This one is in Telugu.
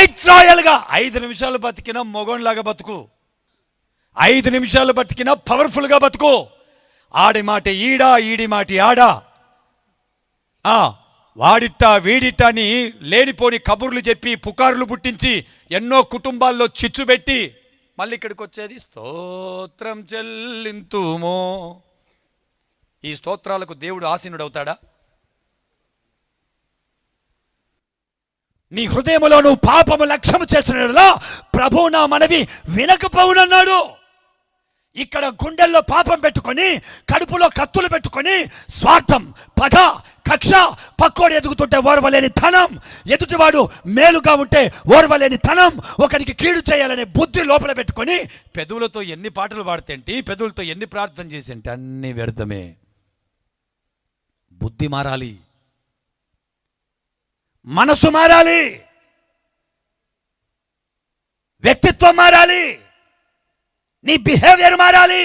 ఫైట్ రాయల్గా 5 నిమిషాలు బతికినా మొగోన్లాగా బతుకు, 5 నిమిషాలు బతికినా పవర్ఫుల్గా బతుకు. ఆడి మాట ఈడా, ఈడి మాట ఆడా, వాడిట్టా వీడిట్టా అని లేనిపోని కబుర్లు చెప్పి పుకార్లు పుట్టించి ఎన్నో కుటుంబాల్లో చిచ్చు పెట్టి మళ్ళీ ఇక్కడికి వచ్చేది స్తోత్రం చెల్లింతుమో. ఈ స్తోత్రాలకు దేవుడు ఆసీనుడవుతాడా? నీ హృదయములో నువ్వు పాపము లక్ష్యము చేసినలా ప్రభువు నా మనవి వినకపోవునన్నాడు. ఇక్కడ గుండెల్లో పాపం పెట్టుకొని, కడుపులో కత్తులు పెట్టుకొని, స్వార్థం, పగ, కక్ష, పక్కోడు ఎదుగుతుంటే ఓర్వలేని ధనం, ఎదుటివాడు మేలుగా ఉంటే ఓర్వలేని ధనం, ఒకరికి కీడు చేయాలనే బుద్ధి లోపల పెట్టుకొని పెదవులతో ఎన్ని పాటలు పాడితేంటి, పెదవులతో ఎన్ని ప్రార్థన చేసేంటి, అన్నీ వ్యర్థమే. బుద్ధి మారాలి, మనసు మారాలి, వ్యక్తిత్వం మారాలి, నీ బిహేవియర్ మారాలి.